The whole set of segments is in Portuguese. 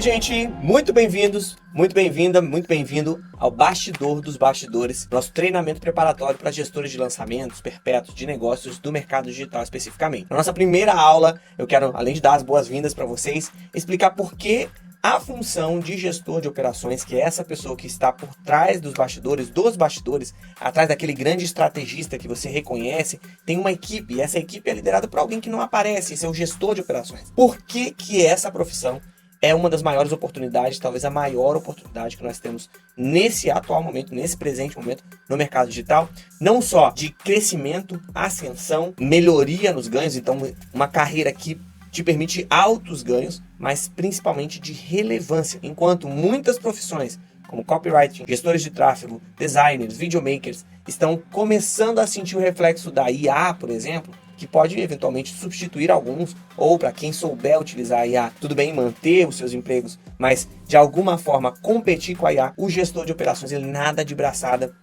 gente, muito bem-vindos, muito bem-vinda, muito bem-vindo ao Bastidor dos Bastidores, nosso treinamento preparatório para gestores de lançamentos perpétuos de negócios do mercado digital especificamente. Na nossa primeira aula, eu quero, além de dar as boas-vindas para vocês, explicar por que a função de gestor de operações, que é essa pessoa que está por trás dos bastidores, atrás daquele grande estrategista que você reconhece, tem uma equipe, e essa equipe é liderada por alguém que não aparece, esse é o gestor de operações. Por que essa profissão é uma das maiores oportunidades, talvez a maior oportunidade que nós temos nesse atual momento, nesse presente momento no mercado digital, não só de crescimento, ascensão, melhoria nos ganhos, então uma carreira que te permite altos ganhos, mas principalmente de relevância, enquanto muitas profissões, como copywriting, gestores de tráfego, designers, videomakers, estão começando a sentir o reflexo da IA, por exemplo, que pode eventualmente substituir alguns, ou para quem souber utilizar a IA, tudo bem manter os seus empregos, mas de alguma forma competir com a IA, o gestor de operações, ele nada de braçada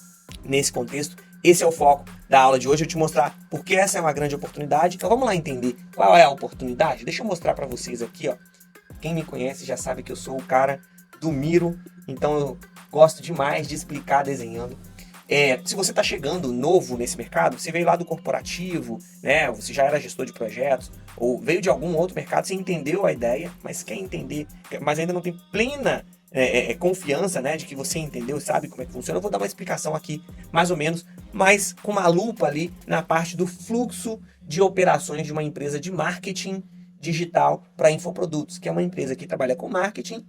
nesse contexto. Esse é o foco da aula de hoje, eu te mostrar porque essa é uma grande oportunidade. Então vamos lá entender qual é a oportunidade. Deixa eu mostrar para vocês aqui, ó. Quem me conhece já sabe que eu sou o cara do Miro, então eu gosto demais de explicar desenhando. Se você está chegando novo nesse mercado, você veio lá do corporativo, né? Você já era gestor de projetos, ou veio de algum outro mercado, você entendeu a ideia, mas quer entender, mas ainda não tem plena confiança, né, de que você entendeu e sabe como é que funciona. Eu vou dar uma explicação aqui, mais ou menos, mas com uma lupa ali na parte do fluxo de operações de uma empresa de marketing digital para infoprodutos, que é uma empresa que trabalha com marketing,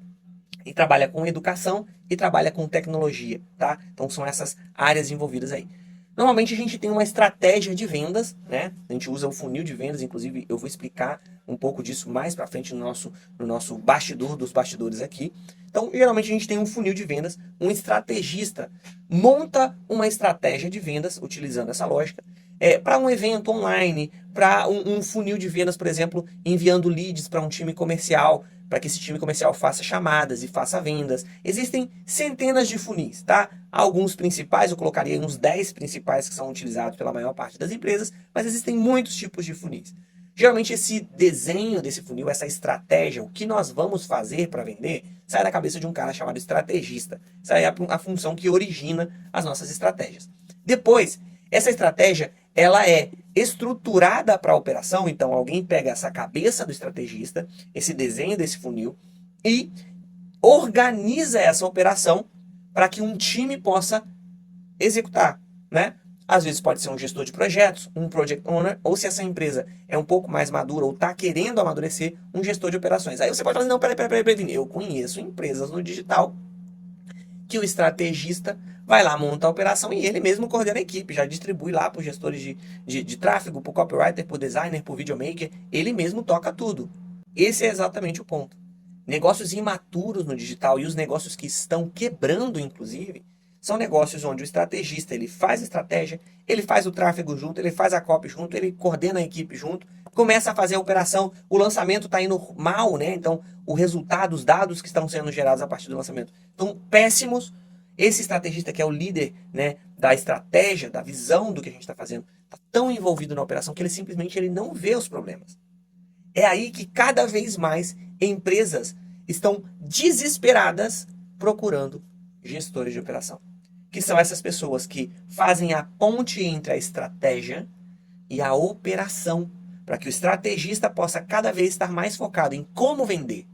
e trabalha com educação e trabalha com tecnologia, tá? Então são essas áreas envolvidas aí. Normalmente a gente tem uma estratégia de vendas, né? A gente usa o funil de vendas, inclusive eu vou explicar um pouco disso mais para frente no nosso bastidor dos bastidores aqui. Então, geralmente a gente tem um funil de vendas, um estrategista monta uma estratégia de vendas utilizando essa lógica, para um evento online, para um funil de vendas, por exemplo, enviando leads para um time comercial, para que esse time comercial faça chamadas e faça vendas. Existem centenas de funis, tá? Alguns principais, eu colocaria uns 10 principais que são utilizados pela maior parte das empresas, mas existem muitos tipos de funis. Geralmente esse desenho desse funil, essa estratégia, o que nós vamos fazer para vender, sai da cabeça de um cara chamado estrategista. Essa é a função que origina as nossas estratégias. Depois, essa estratégia, ela é estruturada para a operação, então alguém pega essa cabeça do estrategista, esse desenho desse funil, e organiza essa operação para que um time possa executar, né? Às vezes pode ser um gestor de projetos, um project owner, ou se essa empresa é um pouco mais madura ou está querendo amadurecer, um gestor de operações. Aí você pode falar, não, peraí, Vini, eu conheço empresas no digital que o estrategista vai lá, monta a operação e ele mesmo coordena a equipe, já distribui lá para os gestores de tráfego, para o copywriter, para o designer, para o videomaker, ele mesmo toca tudo. Esse é exatamente o ponto. Negócios imaturos no digital e os negócios que estão quebrando, inclusive, são negócios onde o estrategista ele faz a estratégia, ele faz o tráfego junto, ele faz a copy junto, ele coordena a equipe junto, começa a fazer a operação, o lançamento está indo mal, né? Então, o resultado, os dados que estão sendo gerados a partir do lançamento estão péssimos. Esse estrategista que é o líder, né, da estratégia, da visão do que a gente está fazendo, está tão envolvido na operação que ele simplesmente não vê os problemas. É aí que cada vez mais empresas estão desesperadas procurando gestores de operação. Que são essas pessoas que fazem a ponte entre a estratégia e a operação, para que o estrategista possa cada vez estar mais focado em como vender.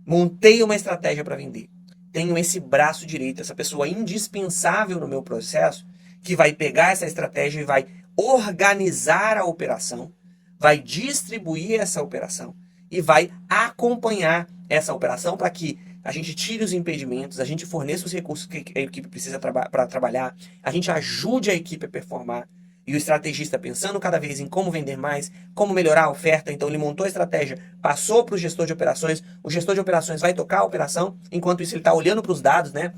Montei uma estratégia para vender. Tenho esse braço direito, essa pessoa indispensável no meu processo, que vai pegar essa estratégia e vai organizar a operação, vai distribuir essa operação e vai acompanhar essa operação para que a gente tire os impedimentos, a gente forneça os recursos que a equipe precisa para trabalhar, a gente ajude a equipe a performar. E o estrategista pensando cada vez em como vender mais, como melhorar a oferta, então ele montou a estratégia, passou para o gestor de operações, o gestor de operações vai tocar a operação, enquanto isso ele está olhando para os dados, né?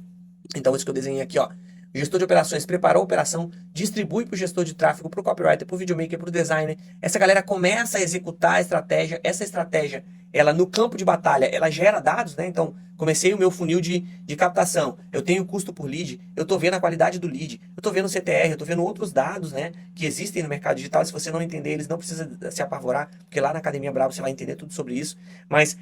Então isso que eu desenhei aqui, ó, O gestor de operações preparou a operação, distribui para o gestor de tráfego, para o copywriter, para o videomaker, para o designer. Essa galera começa a executar a estratégia. Essa estratégia, ela no campo de batalha, ela gera dados, né? Então, comecei o meu funil de captação. Eu tenho custo por lead, eu estou vendo a qualidade do lead, eu estou vendo o CTR, eu estou vendo outros dados, né? Que existem no mercado digital. Se você não entender eles, não precisa se apavorar, porque lá na Academia Bravo você vai entender tudo sobre isso. Mas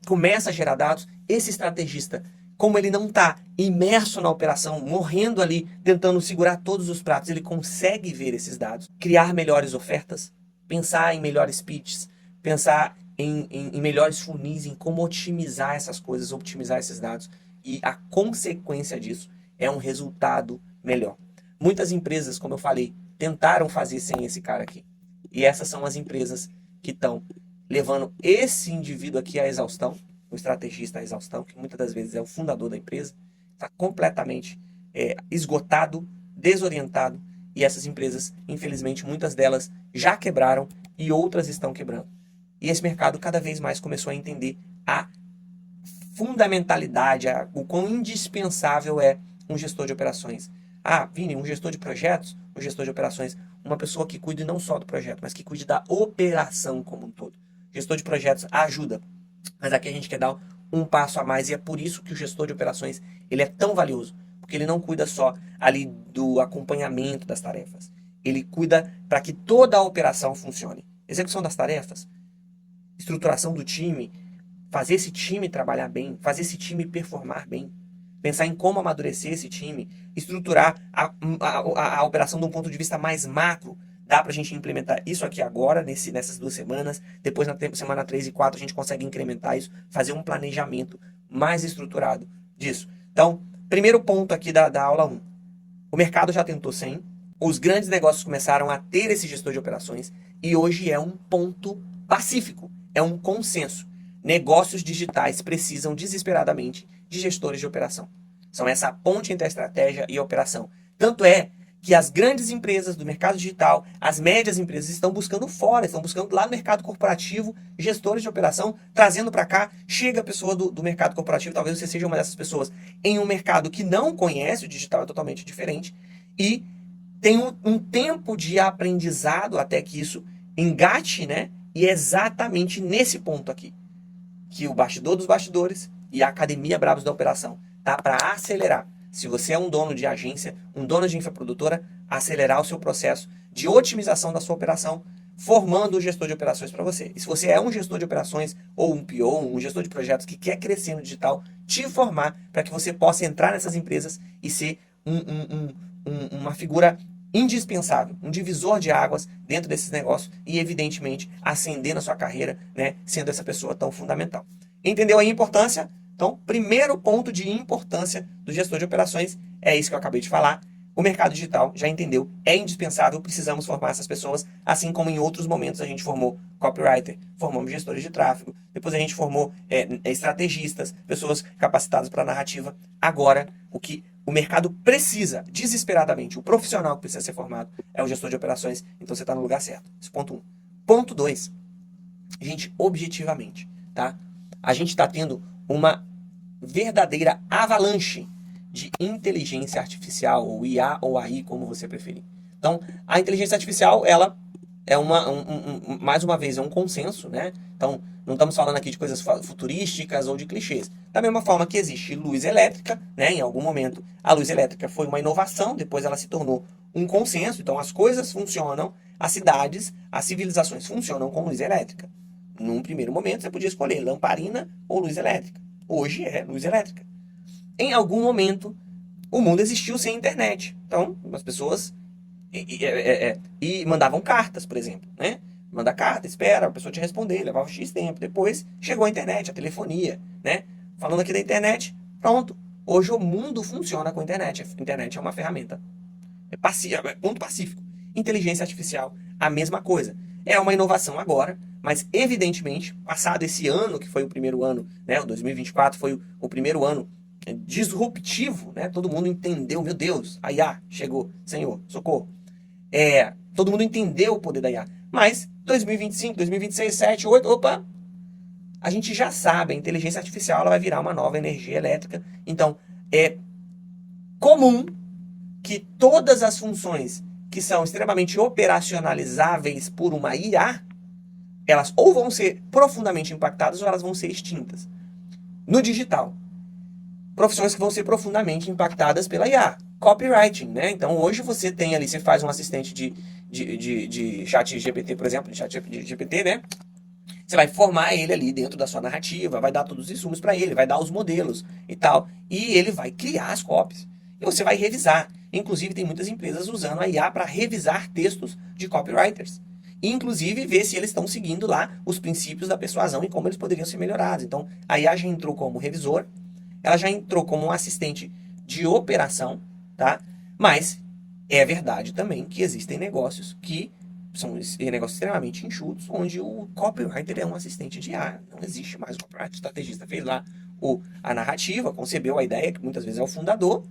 começa a gerar dados. Esse estrategista, como ele não está imerso na operação, morrendo ali, tentando segurar todos os pratos, ele consegue ver esses dados, criar melhores ofertas, pensar em melhores pitches, pensar em melhores funis, em como otimizar essas coisas, optimizar esses dados. E a consequência disso é um resultado melhor. Muitas empresas, como eu falei, tentaram fazer sem esse cara aqui. E essas são as empresas que estão levando esse indivíduo aqui à exaustão, o estrategista à exaustão, que muitas das vezes é o fundador da empresa, está completamente esgotado, desorientado, e essas empresas, infelizmente, muitas delas já quebraram e outras estão quebrando. E esse mercado cada vez mais começou a entender a fundamentalidade, o quão indispensável é um gestor de operações. Ah, Vini, um gestor de projetos, um gestor de operações, uma pessoa que cuide não só do projeto, mas que cuide da operação como um todo. Gestor de projetos ajuda, mas aqui a gente quer dar um passo a mais, e é por isso que o gestor de operações ele é tão valioso, porque ele não cuida só ali do acompanhamento das tarefas, ele cuida para que toda a operação funcione. Execução das tarefas, estruturação do time, fazer esse time trabalhar bem, fazer esse time performar bem, pensar em como amadurecer esse time, estruturar a operação de um ponto de vista mais macro. Dá para a gente implementar isso aqui agora, nessas 2 semanas. Depois, na semana 3 e 4, a gente consegue incrementar isso, fazer um planejamento mais estruturado disso. Então, primeiro ponto aqui da aula 1. O mercado já tentou sem, os grandes negócios começaram a ter esse gestor de operações e hoje é um ponto pacífico, é um consenso. Negócios digitais precisam desesperadamente de gestores de operação. São essa ponte entre a estratégia e a operação. Tanto é que as grandes empresas do mercado digital, as médias empresas estão buscando fora, estão buscando lá no mercado corporativo, gestores de operação, trazendo para cá. Chega a pessoa do mercado corporativo, talvez você seja uma dessas pessoas, em um mercado que não conhece, o digital é totalmente diferente, e tem um tempo de aprendizado até que isso engate, né? E é exatamente nesse ponto aqui que o bastidor dos bastidores e a Academia Bravos da Operação tá para acelerar. Se você é um dono de agência, um dono de infoprodutora, acelerar o seu processo de otimização da sua operação, formando o gestor de operações para você. E se você é um gestor de operações ou um PO, um gestor de projetos que quer crescer no digital, te formar para que você possa entrar nessas empresas e ser uma figura indispensável, um divisor de águas dentro desses negócios e, evidentemente, ascender na sua carreira, né, sendo essa pessoa tão fundamental. Entendeu a importância? Então, primeiro ponto de importância do gestor de operações é isso que eu acabei de falar. O mercado digital já entendeu, é indispensável, precisamos formar essas pessoas, assim como em outros momentos a gente formou copywriter, formamos gestores de tráfego, depois a gente formou estrategistas, pessoas capacitadas para narrativa. Agora, o que o mercado precisa, desesperadamente, o profissional que precisa ser formado é o gestor de operações, então você está no lugar certo. Esse ponto 1. Ponto 2. Gente, objetivamente, tá? A gente está tendo uma verdadeira avalanche de inteligência artificial, ou IA ou AI, como você preferir. Então, a inteligência artificial, ela é mais uma vez, é um consenso, né? Então, não estamos falando aqui de coisas futurísticas ou de clichês. Da mesma forma que existe luz elétrica, né? Em algum momento, a luz elétrica foi uma inovação, depois ela se tornou um consenso. Então, as coisas funcionam, as cidades, as civilizações funcionam com luz elétrica. Num primeiro momento, você podia escolher lamparina ou luz elétrica. Hoje é luz elétrica. Em algum momento, o mundo existiu sem internet. Então, as pessoas e mandavam cartas, por exemplo, né? Manda carta, espera, a pessoa te responder, levava X tempo. Depois chegou a internet, a telefonia, né? Falando aqui da internet, pronto. Hoje o mundo funciona com a internet. A internet é uma ferramenta. É ponto pacífico. Inteligência artificial, a mesma coisa. É uma inovação agora, mas evidentemente, passado esse ano, que foi o primeiro ano, né? O 2024 foi o primeiro ano disruptivo, né? Todo mundo entendeu, meu Deus, a IA chegou, Senhor, socorro. Todo mundo entendeu o poder da IA. Mas 2025, 2026, 7, 8, opa, a gente já sabe, a inteligência artificial ela vai virar uma nova energia elétrica. Então, é comum que todas as funções que são extremamente operacionalizáveis por uma IA, elas ou vão ser profundamente impactadas ou elas vão ser extintas. No digital, profissões que vão ser profundamente impactadas pela IA. Copywriting, né? Então hoje você tem ali, você faz um assistente de chat GPT, por exemplo, de chat GPT, né? Você vai formar ele ali dentro da sua narrativa, vai dar todos os insumos para ele, vai dar os modelos e tal, e ele vai criar as copies. E você vai revisar. Inclusive tem muitas empresas usando a IA para revisar textos de copywriters. E, inclusive ver se eles estão seguindo lá os princípios da persuasão e como eles poderiam ser melhorados. Então a IA já entrou como revisor, ela já entrou como um assistente de operação, tá? Mas é verdade também que existem negócios que são negócios extremamente enxutos, onde o copywriter é um assistente de IA. Não existe mais o copywriter. O estrategista fez lá a narrativa, concebeu a ideia, que muitas vezes é o fundador,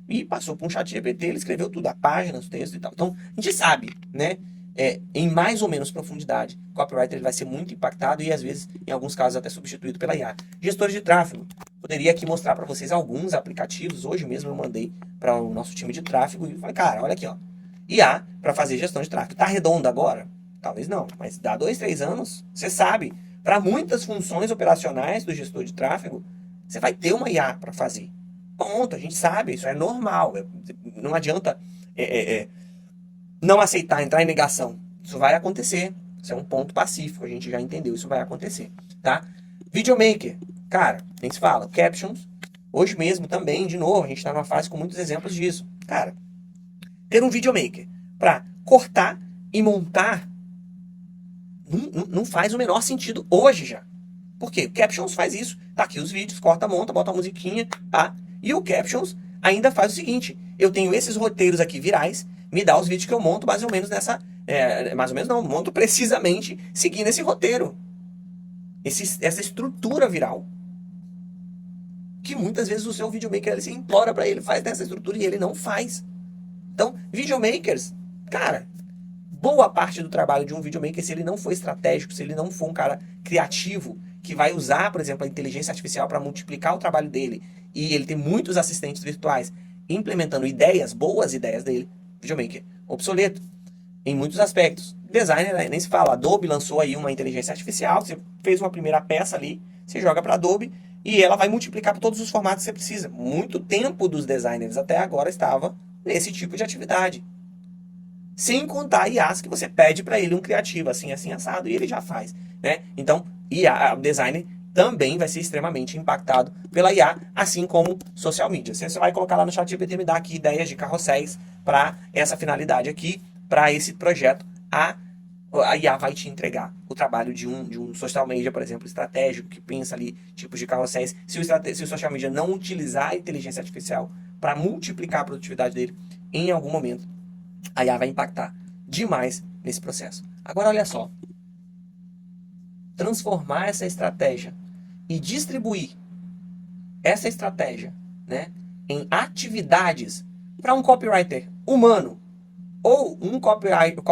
e passou para um chat GPT, ele escreveu tudo, a página, os textos e tal. Então, a gente sabe, né? Em mais ou menos profundidade, o copywriter ele vai ser muito impactado e, às vezes, em alguns casos, até substituído pela IA. Gestores de tráfego. Poderia aqui mostrar para vocês alguns aplicativos. Hoje mesmo eu mandei para o nosso time de tráfego e falei, cara, olha aqui, ó. IA para fazer gestão de tráfego. Tá redondo agora? Talvez não, mas dá 2, 3 anos, você sabe, para muitas funções operacionais do gestor de tráfego, você vai ter uma IA para fazer. Ponto, a gente sabe, isso é normal. Não adianta não aceitar, entrar em negação. Isso vai acontecer. Isso é um ponto pacífico, a gente já entendeu, isso vai acontecer, tá? Videomaker, cara, nem se fala. Captions, hoje mesmo também, de novo, a gente está numa fase com muitos exemplos disso. Cara, ter um videomaker para cortar e montar não faz o menor sentido hoje já. Por quê? O Captions faz isso. Tá aqui os vídeos, corta, monta, bota a musiquinha, tá? E o Captions ainda faz o seguinte. Eu tenho esses roteiros aqui virais, me dá os vídeos que eu monto mais ou menos nessa... mais ou menos não, monto precisamente seguindo esse roteiro. Essa estrutura viral. Que muitas vezes o seu videomaker, você implora para ele, faz nessa estrutura e ele não faz. Então, videomakers, cara, boa parte do trabalho de um videomaker, se ele não for estratégico, se ele não for um cara criativo, que vai usar, por exemplo, a inteligência artificial para multiplicar o trabalho dele, e ele tem muitos assistentes virtuais implementando ideias, boas ideias dele, videomaker obsoleto, em muitos aspectos. Designer, nem se fala, Adobe lançou aí uma inteligência artificial, você fez uma primeira peça ali, você joga para Adobe, e ela vai multiplicar para todos os formatos que você precisa. Muito tempo dos designers até agora estava nesse tipo de atividade. Sem contar IAs que você pede para ele um criativo, assim, assim, assado, e ele já faz, né? Então, IA, o designer também vai ser extremamente impactado pela IA, assim como social media. Você vai colocar lá no chat GPT, me dá aqui ideias de carrosséis para essa finalidade aqui, para esse projeto, a IA vai te entregar o trabalho de um social media, por exemplo, estratégico, que pensa ali tipos de carrosséis. Se o social media não utilizar a inteligência artificial para multiplicar a produtividade dele, em algum momento, a IA vai impactar demais nesse processo. Agora, olha só. Transformar essa estratégia e distribuir essa estratégia, né, em atividades para um copywriter humano ou um copywriter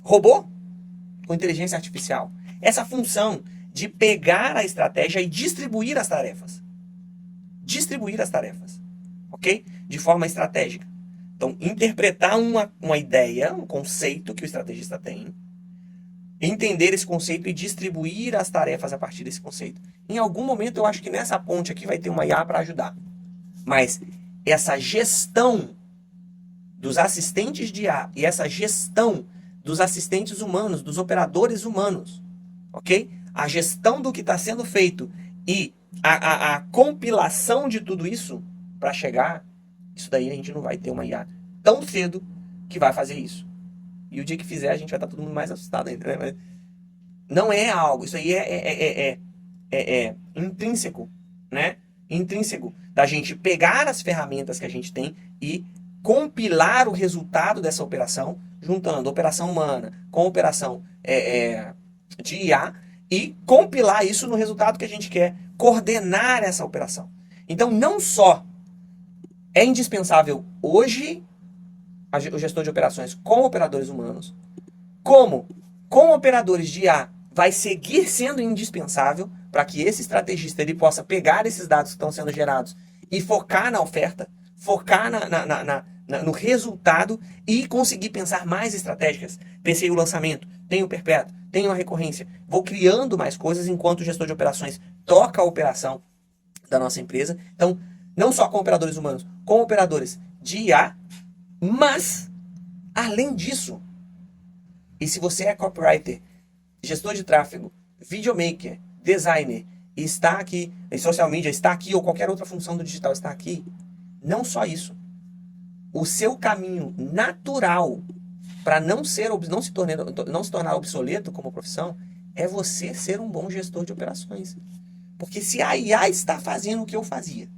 robô com inteligência artificial. Essa função de pegar a estratégia e distribuir as tarefas. Distribuir as tarefas. Ok? De forma estratégica. Então, interpretar uma ideia, um conceito que o estrategista tem, entender esse conceito e distribuir as tarefas a partir desse conceito. Em algum momento, eu acho que nessa ponte aqui vai ter uma IA para ajudar. Mas essa gestão dos assistentes de IA e essa gestão dos assistentes humanos, dos operadores humanos, ok? A gestão do que está sendo feito e a compilação de tudo isso para chegar, isso daí a gente não vai ter uma IA tão cedo que vai fazer isso. E o dia que fizer, a gente vai estar todo mundo mais assustado ainda, né? Mas não é algo, isso aí é intrínseco, né? Intrínseco da gente pegar as ferramentas que a gente tem e compilar o resultado dessa operação, juntando operação humana com operação de IA e compilar isso no resultado que a gente quer, coordenar essa operação. Então, não só é indispensável hoje o gestor de operações com operadores humanos, como com operadores de IA vai seguir sendo indispensável para que esse estrategista ele possa pegar esses dados que estão sendo gerados e focar na oferta, focar no resultado e conseguir pensar mais estratégicas. Pensei o lançamento, tenho o perpétuo, tenho a recorrência. Vou criando mais coisas enquanto o gestor de operações toca a operação da nossa empresa. Então, não só com operadores humanos, com operadores de IA, mas, além disso, e se você é copywriter, gestor de tráfego, videomaker, designer, e está aqui, em social media está aqui, ou qualquer outra função do digital está aqui, não só isso. O seu caminho natural para não se tornar obsoleto como profissão é você ser um bom gestor de operações. Porque se a IA está fazendo o que eu fazia,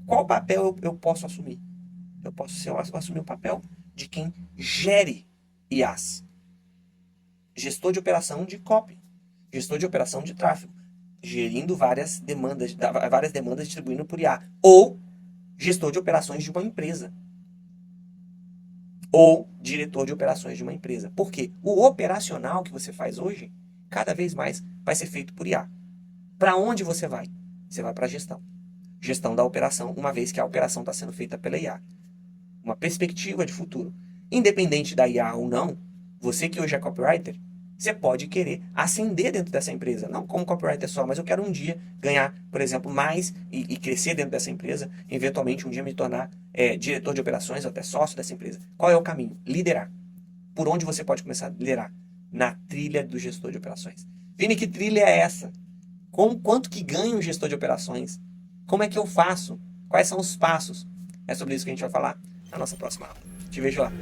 qual papel eu posso assumir? Eu posso assumir o papel de quem gere IAs. Gestor de operação de copy. Gestor de operação de tráfego. Gerindo várias demandas distribuindo por IA. Ou gestor de operações de uma empresa. Ou diretor de operações de uma empresa. Porque o operacional que você faz hoje, cada vez mais vai ser feito por IA. Para onde você vai? Você vai para a gestão. Gestão da operação, uma vez que a operação está sendo feita pela IA. Uma perspectiva de futuro. Independente da IA ou não, você que hoje é copywriter, você pode querer ascender dentro dessa empresa. Não como copywriter só, mas eu quero um dia ganhar, por exemplo, mais e crescer dentro dessa empresa. Eventualmente, um dia me tornar diretor de operações ou até sócio dessa empresa. Qual é o caminho? Liderar. Por onde você pode começar a liderar? Na trilha do gestor de operações. Vini, que trilha é essa? Quanto que ganha um gestor de operações? Como é que eu faço? Quais são os passos? É sobre isso que a gente vai falar na nossa próxima aula. Te vejo lá.